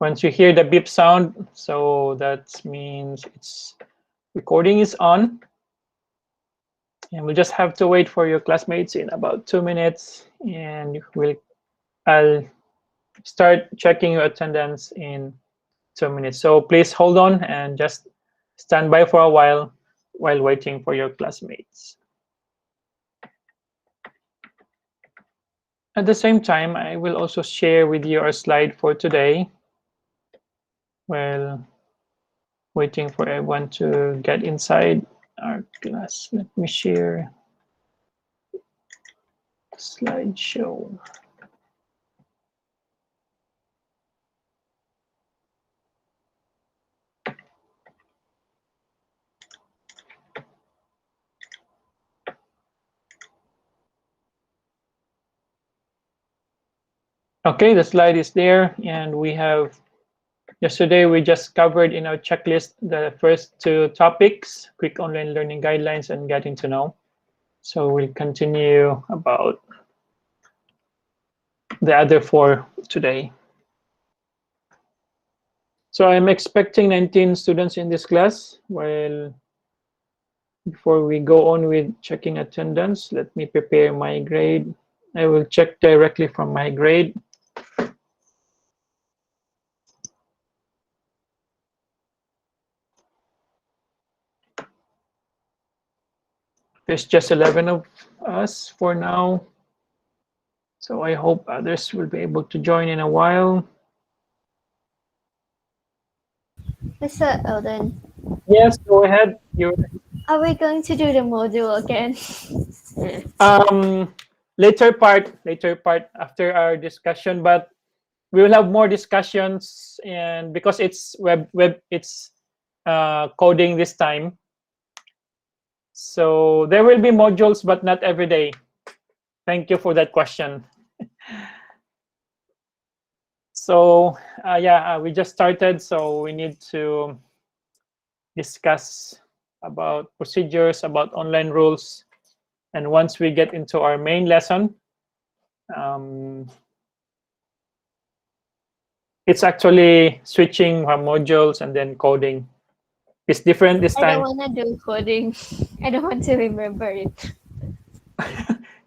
Once you hear the beep sound, so that means it's recording is on. And we'll just have to wait for your classmates in about 2 minutes, and I'll start checking your attendance in 2 minutes. So please hold on and just stand by for a while waiting for your classmates. At the same time, I will also share with you our slide for today while waiting for everyone to get inside our class. Let me share slideshow. Okay, the slide is there, and we have yesterday we just covered in our checklist the first 2 topics: quick online learning guidelines and getting to know. So we'll continue about the other 4 today. So I'm expecting 19 students in this class. Well, before we go on with checking attendance, let me prepare my grade. I will check directly from my grade. There's just 11 of us for now. So I hope others will be able to join in a while. Mr. Eldon, Yes, go ahead. are we going to do the module again? Later part after our discussion, but we will have more discussions, and because it's it's coding this time, so there will be modules, but not every day. Thank you for that question. So we just started, so we need to discuss about procedures, about online rules, and once we get into our main lesson, it's actually switching from modules and then coding. It's different this time. I don't want to do coding. I don't want to remember it.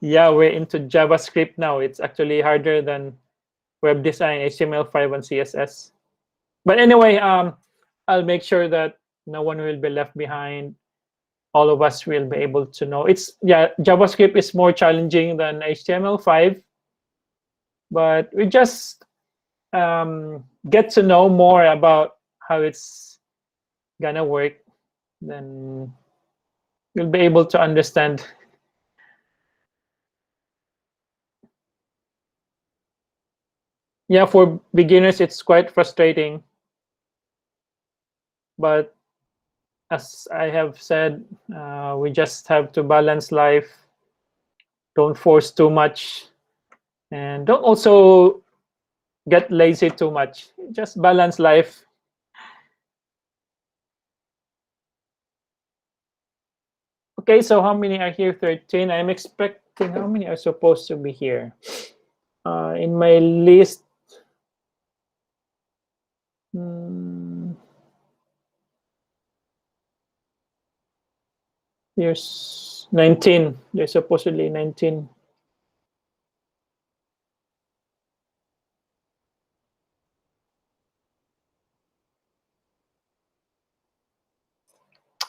Yeah, we're into JavaScript now. It's actually harder than web design, HTML5 and CSS. But anyway, I'll make sure that no one will be left behind. All of us will be able to know. JavaScript is more challenging than HTML5, but we just get to know more about how it's gonna work, then you'll be able to understand. Yeah, for beginners, it's quite frustrating. But as I have said, we just have to balance life. Don't force too much, and don't also get lazy too much. Just balance life. Okay, so how many are here? 13. I'm expecting how many are supposed to be here? In my list, there's 19. There's supposedly 19.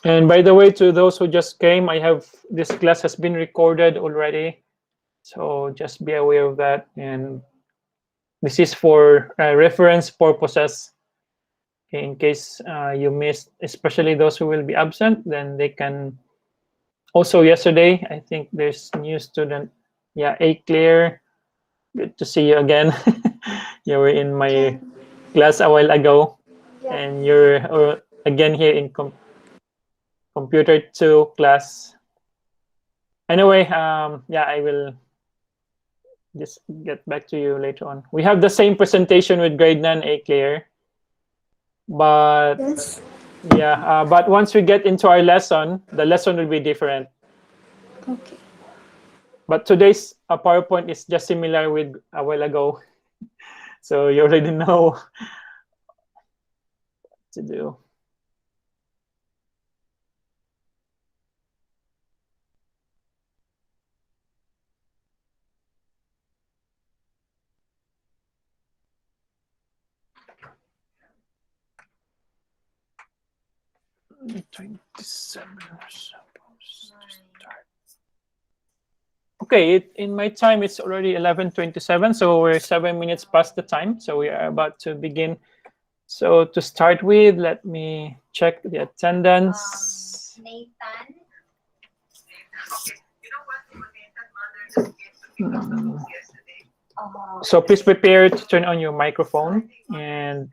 And by the way, to those who just came, this class has been recorded already. So just be aware of that. And this is for reference purposes. Okay, in case you missed, especially those who will be absent, then they can. Also yesterday, I think there's new student. Yeah, A Clear. Good to see you again. You were in my class a while ago. Yeah. And you're again here in Computer 2 class. Anyway, I will just get back to you later on. We have the same presentation with grade 9 A Clear, but Yes. but once we get into our lesson, the lesson will be different. Okay. But today's PowerPoint is just similar with a while ago, so you already know to do. $27 supposed to start. Okay, in my time it's already 11:27, so we're 7 minutes past the time. So we are about to begin. So to start with, let me check the attendance. Nathan. So please prepare to turn on your microphone, and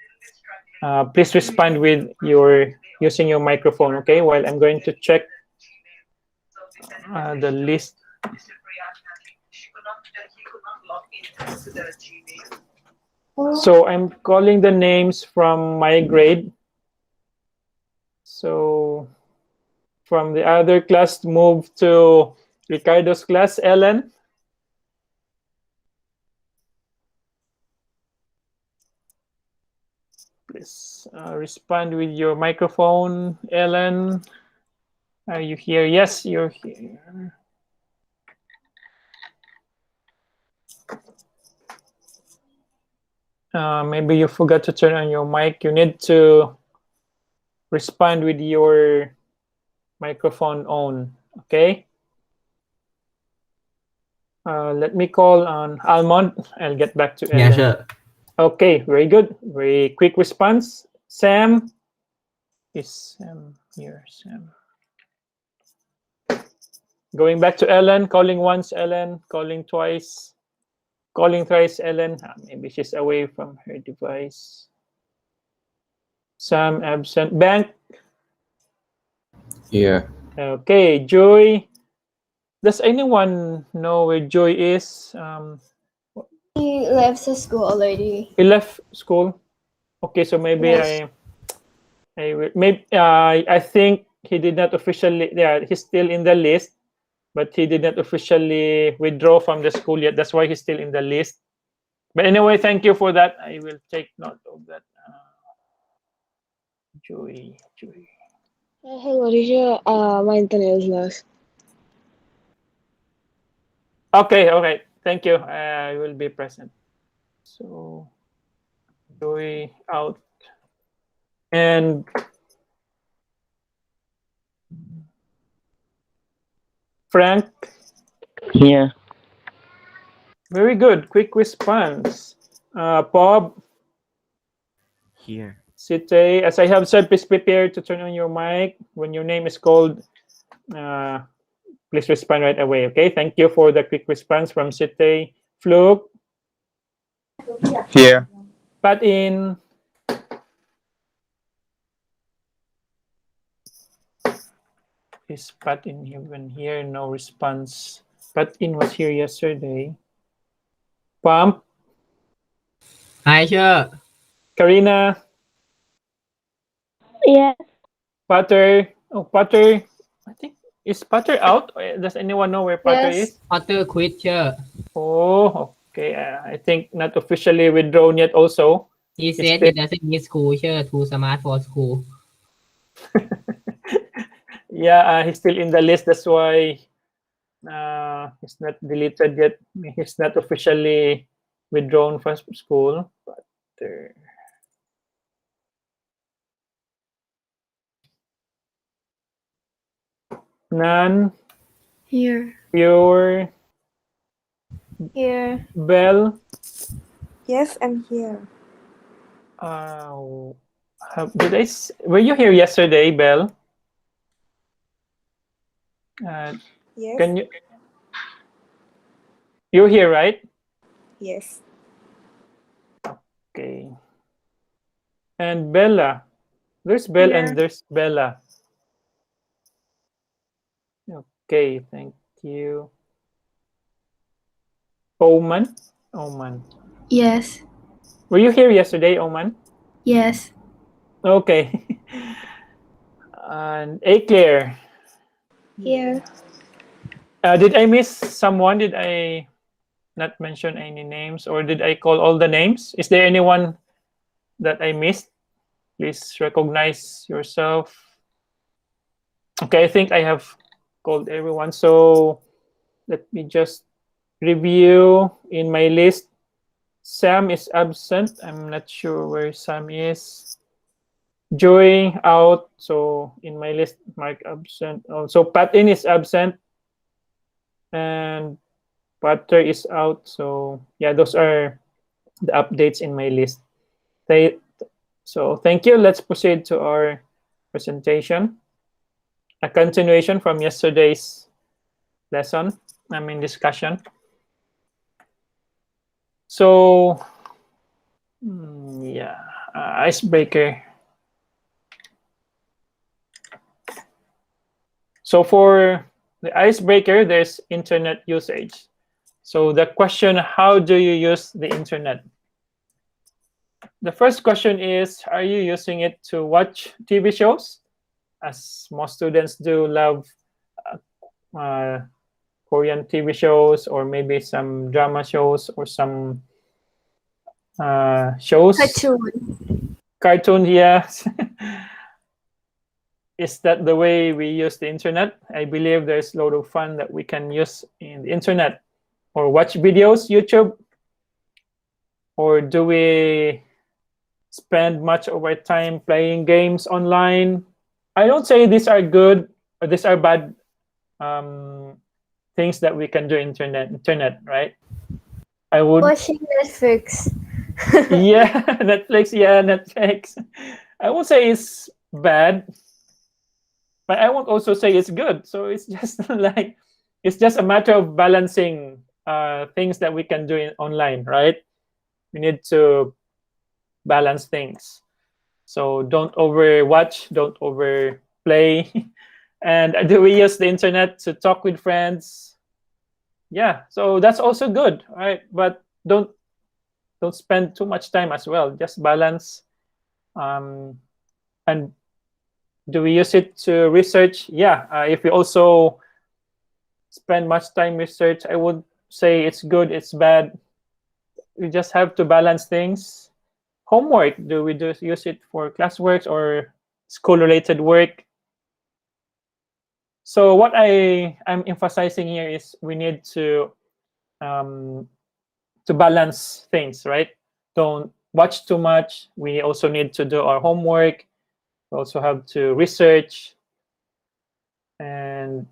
please respond with your using your microphone. Okay, while I'm going to check the list. So I'm calling the names from my grade. So from the other class, move to Ricardo's class. Ellen. Please respond with your microphone. Ellen, are you here? Yes, you're here. Maybe you forgot to turn on your mic. You need to respond with your microphone on. Okay. Let me call on Almond. I'll get back to Ellen. Yeah, sure. Okay, very good. Very quick response. Sam. Is Sam here? Sam. Going back to Ellen. Calling once, Ellen. Calling twice. Calling thrice, Ellen. Maybe she's away from her device. Sam absent. Bank. Here. Okay, Joy. Does anyone know where Joy is? He left the school already. He left school. Okay, so maybe Yes. I will, maybe I think he did not officially. Yeah, he's still in the list, but he did not officially withdraw from the school yet. That's why he's still in the list. But anyway, thank you for that. I will take note of that. Joy. Hello, teacher. My internet is lost. Okay, all right. Thank you. I will be present. So, Joy out. And Frank. Here. Very good. Quick response. Bob. Here. Site. As I have said, please prepare to turn on your mic when your name is called. Please respond right away. Okay. Thank you for the quick response from Site. Fluke. Here. Pat in. Is Pat in even here? No response. Pat in was here yesterday. Pump. Hi, sure. Karina. Yes. Potter. Oh, Potter. I think is Potter out? Does anyone know where Potter Yes. is? Potter quit, sure. Oh, okay. I think not officially withdrawn yet. Also, He He's said still- he doesn't need school, sure. Too smart for school. yeah, he's still in the list. That's why he's not deleted yet. He's not officially withdrawn from school. But Nan, Here. Pure, Here. Bell. Yes, I'm here. Did were you here yesterday, Bell? Yes. Can you? You're here, right? Yes. Okay. And Bella. There's Bell Here. and there's Bella. Okay, thank you. Oman. Yes. Were you here yesterday, Oman? Yes. Okay. And Claire. Here. Did I miss someone? Did I not mention any names, or did I call all the names? Is there anyone that I missed please recognize yourself. Okay, I think I have called everyone. So let me just review in my list. Sam is absent. I'm not sure where Sam is. Joy out. So in my list, Mark absent. Also, Patin is absent. And Pater is out. So yeah, those are the updates in my list. So thank you. Let's proceed to our presentation. A continuation from yesterday's lesson, discussion. So, yeah, icebreaker. So for the icebreaker, there's internet usage. So the question, how do you use the internet? The first question is, are you using it to watch TV shows? As most students do love Korean TV shows, or maybe some drama shows, or some shows. Cartoon, yes. Is that the way we use the internet? I believe there's a lot of fun that we can use in the internet, or watch videos, YouTube. Or do we spend much of our time playing games online? I don't say these are good or these are bad things that we can do internet, right? I would Watching Netflix. yeah, Netflix. I won't say it's bad, but I won't also say it's good. So it's just it's just a matter of balancing things that we can do online, right? We need to balance things. So don't overwatch, don't overplay. And do we use the internet to talk with friends? Yeah, so that's also good, right? But don't spend too much time as well. Just balance. And do we use it to research? Yeah, if we also spend much time research, I would say it's good, it's bad. We just have to balance things. Homework, do we use it for classwork or school-related work? So what I'm emphasizing here is we need to balance things, right? Don't watch too much. We also need to do our homework. We also have to research. And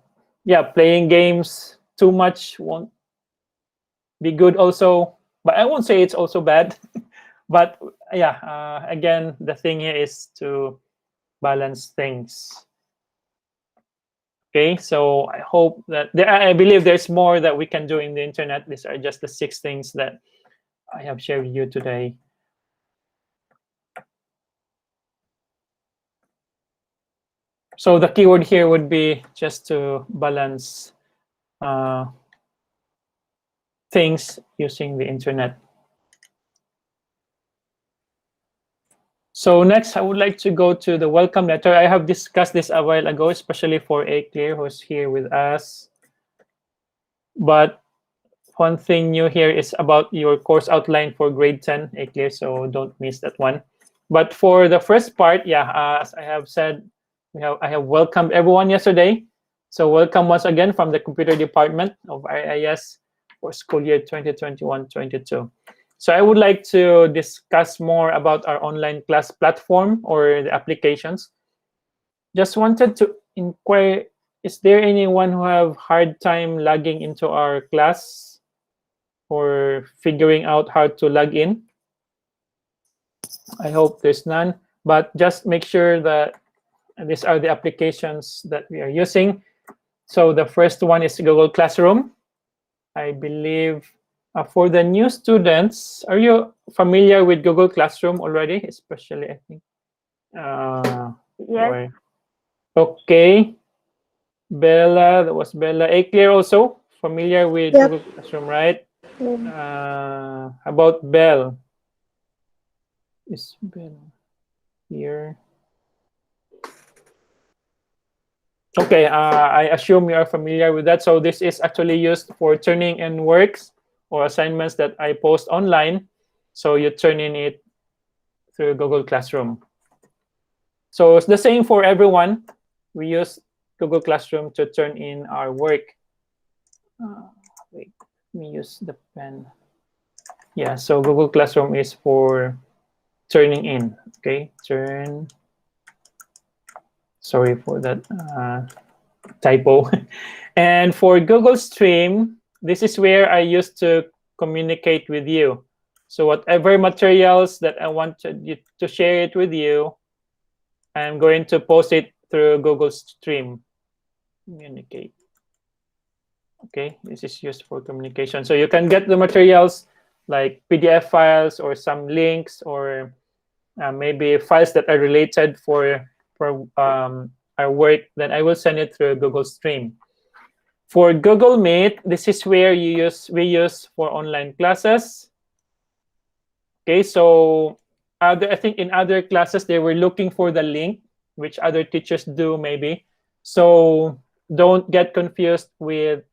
yeah, playing games too much won't be good also. But I won't say it's also bad. But yeah, again, the thing here is to balance things. Okay, so I hope that I believe there's more that we can do in the internet. These are just the 6 things that I have shared with you today. So the keyword here would be just to balance things using the internet. So next, I would like to go to the welcome letter. I have discussed this a while ago, especially for A Clear, who's here with us. But one thing new here is about your course outline for grade 10, A Clear, so don't miss that one. But for the first part, yeah, as I have said, I have welcomed everyone yesterday. So welcome once again from the computer department of RIS for school year 2021-22. So I would like to discuss more about our online class platform or the applications. Just wanted to inquire, is there anyone who have hard time logging into our class or figuring out how to log in? I hope there's none, but just make sure that these are the applications that we are using. So the first one is Google Classroom. I believe for the new students, are you familiar with Google Classroom already? Especially, I think. Yes. Okay. Bella, that was Bella. A Clear also familiar with Yep. Google Classroom, right? About Bell. Is Bell here? Okay, I assume you are familiar with that. So this is actually used for turning in works or assignments that I post online. So you turn in it through Google Classroom. So it's the same for everyone. We use Google Classroom to turn in our work. Wait, let me use the pen. Yeah, so Google Classroom is for turning in. Okay, sorry for that typo. And for Google Stream, this is where I used to communicate with you. So whatever materials that I want to share it with you, I'm going to post it through Google Stream. Communicate. Okay, this is used for communication. So you can get the materials like PDF files or some links or maybe files that are related for our work. Then I will send it through Google Stream. For Google Meet, this is where we use for online classes. Okay, so I think in other classes they were looking for the link, which other teachers do maybe. So don't get confused with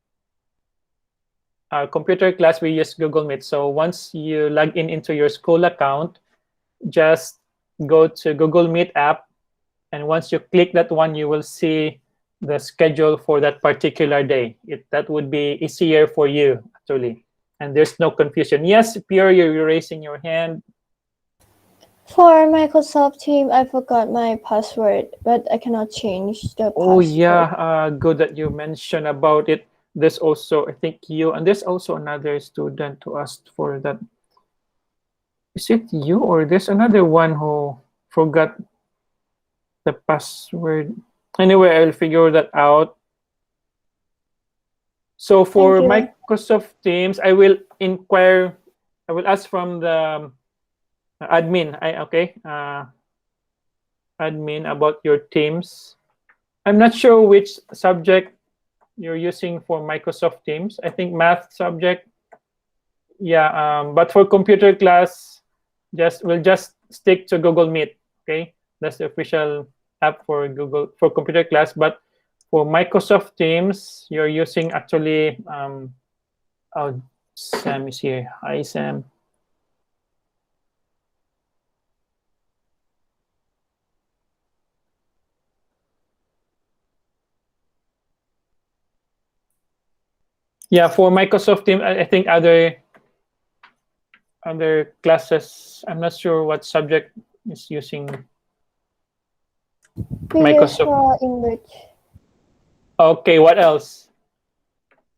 our computer class. We use Google Meet. So once you log in into your school account, just go to Google Meet app, and once you click that one, you will see the schedule for that particular day. That would be easier for you actually, and there's no confusion. Yes, Pierre, you're raising your hand. For Microsoft Team, I forgot my password, but I cannot change the password. Oh yeah, good that you mentioned about it. There's also, I think you, and there's also another student who asked for that. Is it you or there's another one who forgot the password? Anyway, I'll figure that out. So for Microsoft Teams, I will ask from the admin. Admin about your Teams. I'm not sure which subject you're using for Microsoft Teams. I think math subject. Yeah, but for computer class, we'll just stick to Google Meet. Okay, that's the official app for computer class. But for Microsoft Teams, you're using actually. Oh, Sam is here. Hi, Sam. Yeah, for Microsoft Teams, I think other classes, I'm not sure what subject is using Microsoft. For English. Okay, what else?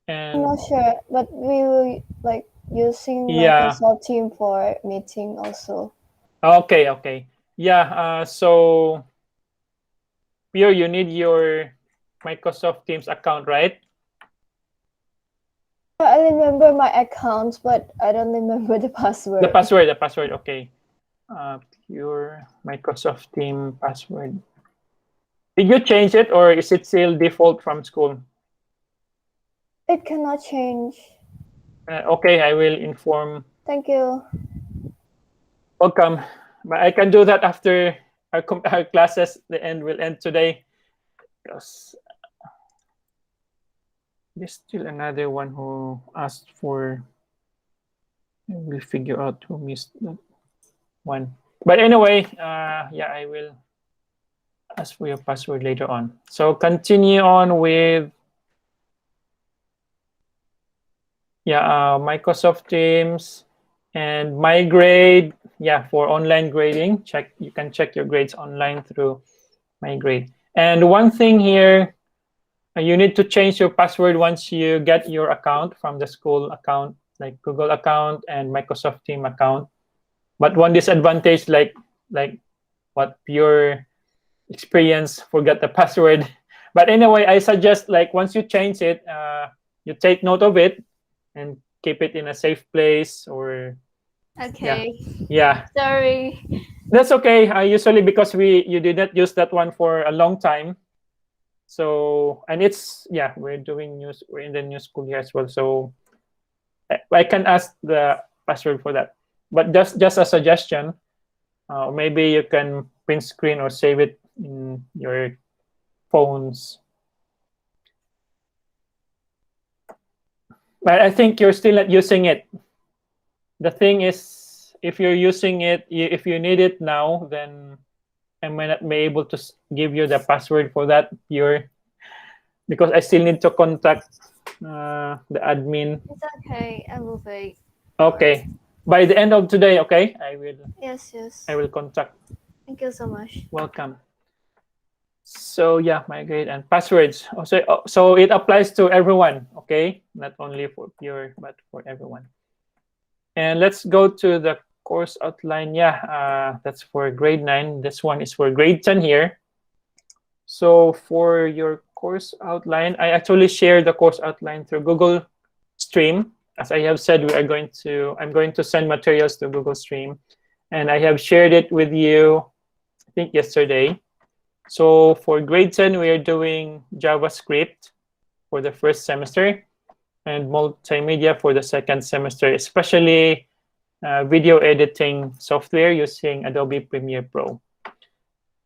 I'm not sure, but we will using Microsoft Team for meeting also. Okay. Yeah, so Pierre, you need your Microsoft Teams account, right? I remember my accounts, but I don't remember the password. The password, okay. Pure Microsoft Team password. Did you change it or is it still default from school? It cannot change. Okay, I will inform. Thank you. Welcome. But I can do that after our classes. Will end today. Because there's still another one who asked for. We'll figure out who missed that one. But anyway, yeah, I will ask for your password later on. So continue on with Microsoft Teams and My Grade. Yeah, for online grading, you can check your grades online through My Grade. And one thing here, you need to change your password once you get your account from the school account, like Google account and Microsoft Team account. But one disadvantage, like what Pure experience, forgot the password. But anyway, I suggest once you change it, you take note of it and keep it in a safe place or. Okay. Yeah. Sorry. That's okay. Usually because you did not use that one for a long time. So, and we're in the new school year as well. So I can ask the password for that. But just a suggestion, maybe you can print screen or save it in your phones. But I think you're still not using it. The thing is, if you're using it, if you need it now, then I might not be able to give you the password for that because I still need to contact the admin. It's okay. I will wait. Okay, by the end of today, okay, I will contact. Thank you so much. Welcome. So yeah, my grade and passwords. Also, so it applies to everyone, okay, not only for Pure but for everyone. And let's go to the course outline. Yeah, that's for grade 9. This one is for grade 10 here. So for your course outline, I actually share the course outline through Google Stream. As I have said, I'm going to send materials to Google Stream, and I have shared it with you, I think yesterday. So for grade 10, we are doing JavaScript for the first semester and multimedia for the second semester, especially video editing software using Adobe Premiere Pro.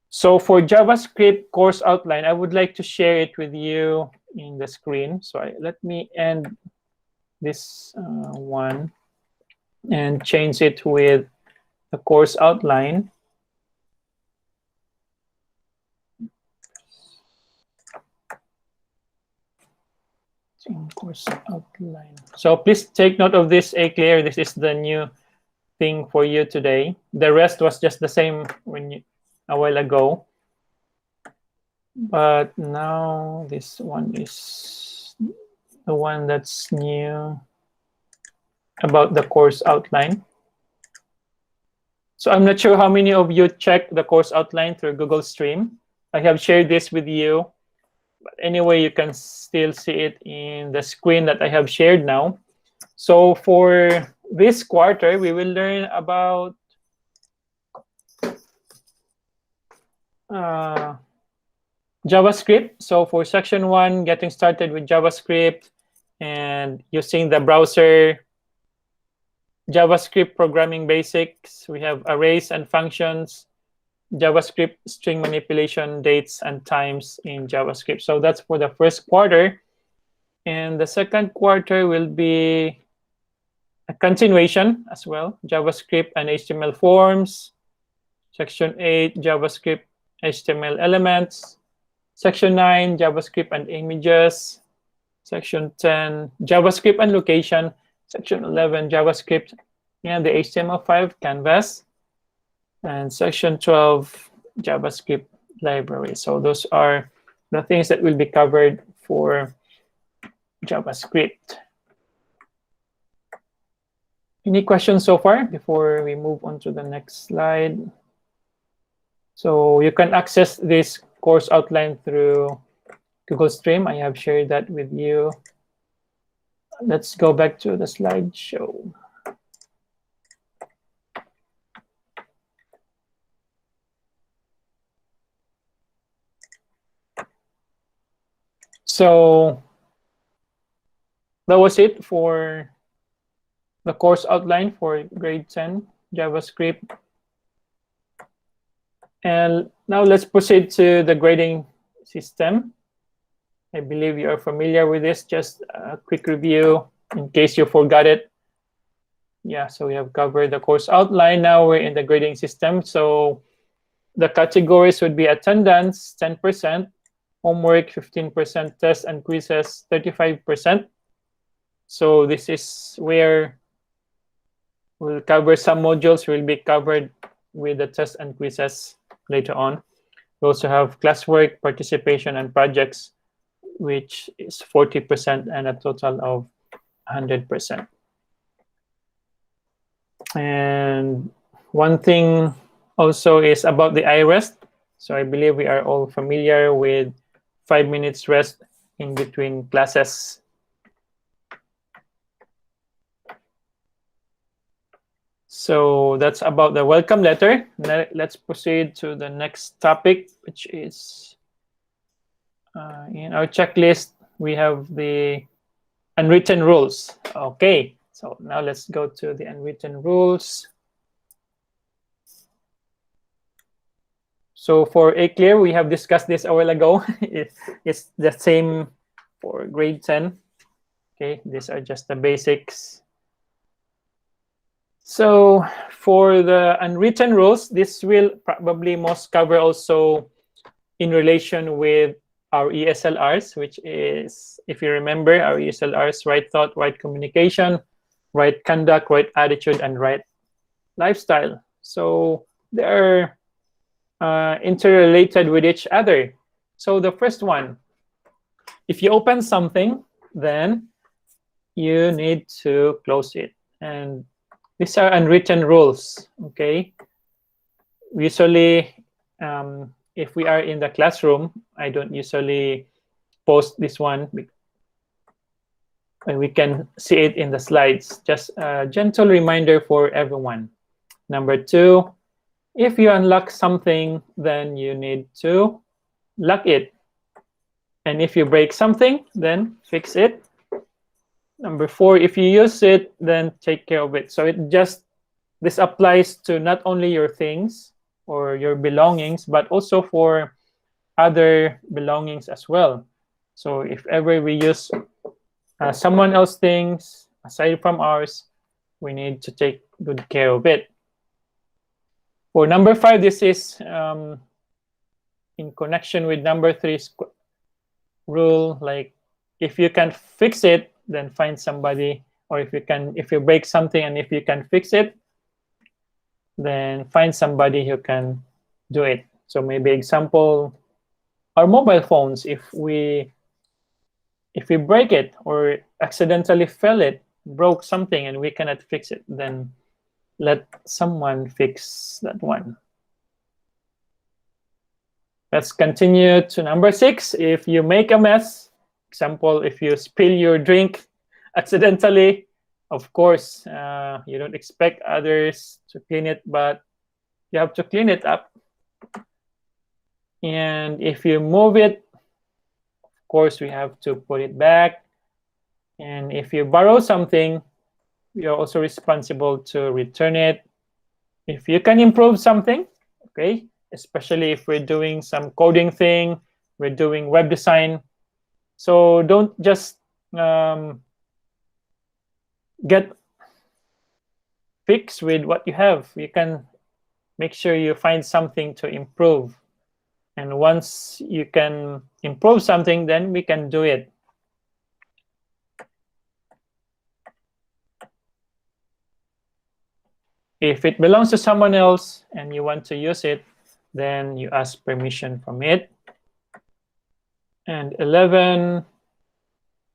So for JavaScript course outline, I would like to share it with you in the screen. So let me end this one and change it with the course outline. Course outline. So please take note of this, Claire. This is the new thing for you today. The rest was just the same a while ago. But now this one is the one that's new about the course outline. So I'm not sure how many of you checked the course outline through Google Stream. I have shared this with you. But anyway, you can still see it in the screen that I have shared now. So for this quarter, we will learn about JavaScript. So for section 1, getting started with JavaScript and using the browser, JavaScript programming basics. We have arrays and functions, JavaScript string manipulation, dates and times in JavaScript. So that's for the first quarter. And the second quarter will be a continuation as well, JavaScript and HTML forms. Section 8, JavaScript HTML elements. Section 9, JavaScript and images. Section 10, JavaScript and location. Section 11, JavaScript and the HTML5 canvas. And section 12, JavaScript library. So those are the things that will be covered for JavaScript. Any questions so far before we move on to the next slide? So you can access this course outline through Google Stream. I have shared that with you. Let's go back to the slideshow. So that was it for the course outline for grade 10 JavaScript. And now let's proceed to the grading system. I believe you are familiar with this. Just a quick review in case you forgot it. Yeah, so we have covered the course outline. Now we're in the grading system. So the categories would be attendance, 10%, homework, 15%, tests and quizzes, 35%. So this is where we'll cover some modules will be covered with the tests and quizzes later on. We also have classwork, participation, and projects, which is 40% and a total of 100%. And one thing also is about the iRest. So I believe we are all familiar with 5 minutes rest in between classes. So that's about the welcome letter. Let's proceed to the next topic, which is in our checklist, we have the unwritten rules. Okay, so now let's go to the unwritten rules. So for Clear, we have discussed this a while ago. It's the same for grade 10. Okay, these are just the basics. So for the unwritten rules, this will probably most cover also in relation with our ESLRs, which is, if you remember, our ESLRs: right thought, right communication, right conduct, right attitude, and right lifestyle. So they are interrelated with each other. So the first one, if you open something, then you need to close it. And these are unwritten rules, okay? Usually, if we are in the classroom, I don't usually post this one, and we can see it in the slides. Just a gentle reminder for everyone. Number 2, if you unlock something, then you need to lock it. And if you break something, then fix it. Number 4, if you use it, then take care of it. So this applies to not only your things or your belongings, but also for other belongings as well. So if ever we use someone else's things aside from ours, we need to take good care of it. For number 5, this is in connection with number 3's rule. Like, if you can fix it, then find somebody. Or if you break something and if you can fix it, then find somebody who can do it. So maybe example, our mobile phones, if we break it or accidentally broke something and we cannot fix it, then let someone fix that one. Let's continue to number 6. If you make a mess, example, if you spill your drink accidentally, of course, you don't expect others to clean it, but you have to clean it up. And if you move it, of course, we have to put it back. And if you borrow something, you're also responsible to return it. If you can improve something, okay, especially if we're doing some coding thing, we're doing web design. So don't just get fixed with what you have. You can make sure you find something to improve. And once you can improve something, then we can do it. If it belongs to someone else and you want to use it, then you ask permission from it. And 11,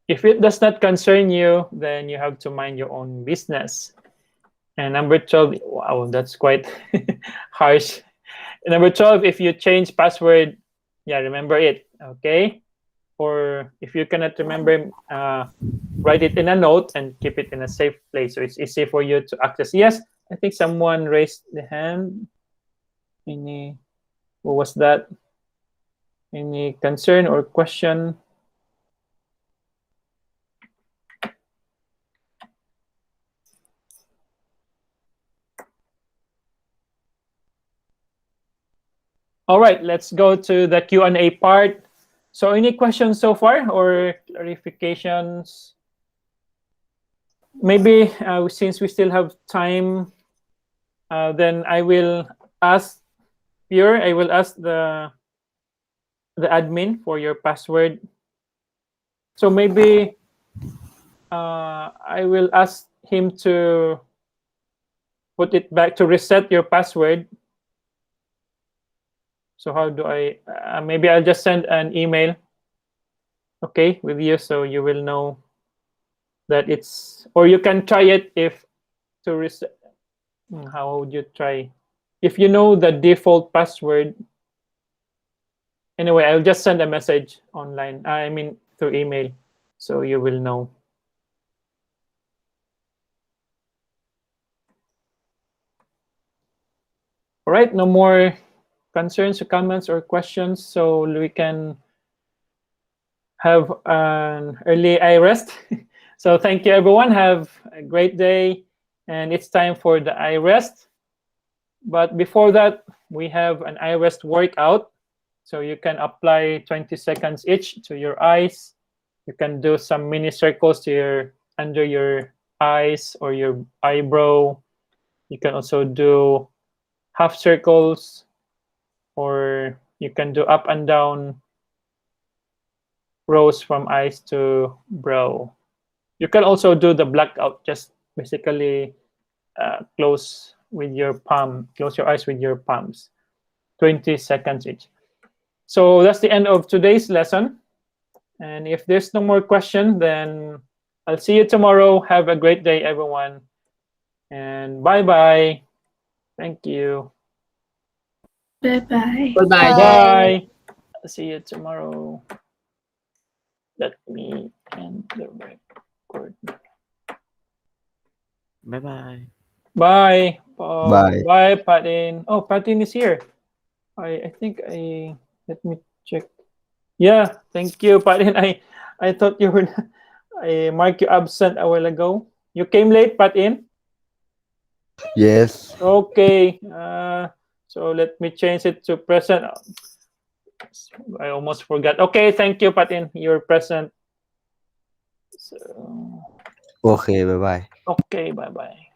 if it does not concern you, then you have to mind your own business. And number 12, wow, that's quite harsh. Number 12, if you change password, yeah, remember it, okay? Or if you cannot remember, write it in a note and keep it in a safe place so it's easy for you to access. Yes, I think someone raised the hand. What was that? Any concern or question? All right, let's go to the Q&A part. So any questions so far or clarifications? Maybe since we still have time, then I will ask the admin for your password. So maybe I will ask him to put it back, to reset your password. So how do I, maybe I'll just send an email, okay, with you, so you will know that it's, or you can try it if to reset. How would you try? If you know the default password, anyway, I'll just send a message online, I mean through email, so you will know. All right, no more concerns or comments or questions, so we can have an early eye rest. So thank you, everyone. Have a great day, and it's time for the eye rest. But before that, we have an eye rest workout. So you can apply 20 seconds each to your eyes. You can do some mini circles to under your eyes or your eyebrow. You can also do half circles, or you can do up and down rows from eyes to brow. You can also do the blackout, just basically close with your palm, close your eyes with your palms, 20 seconds each. So that's the end of today's lesson. And if there's no more question, then I'll see you tomorrow. Have a great day, everyone. And bye-bye. Thank you. Bye-bye. Goodbye. Bye. I'll see you tomorrow. Let me end the record. Bye bye. Bye. Bye. Bye, Patin. Oh, Patin is here. I think let me check. Yeah, thank you, Patin. I thought you were I marked you absent a while ago. You came late, Patin. Yes. Okay. So let me change it to present. I almost forgot. Okay, thank you, Patin. You're present. So Okay, bye-bye. okay, bye-bye.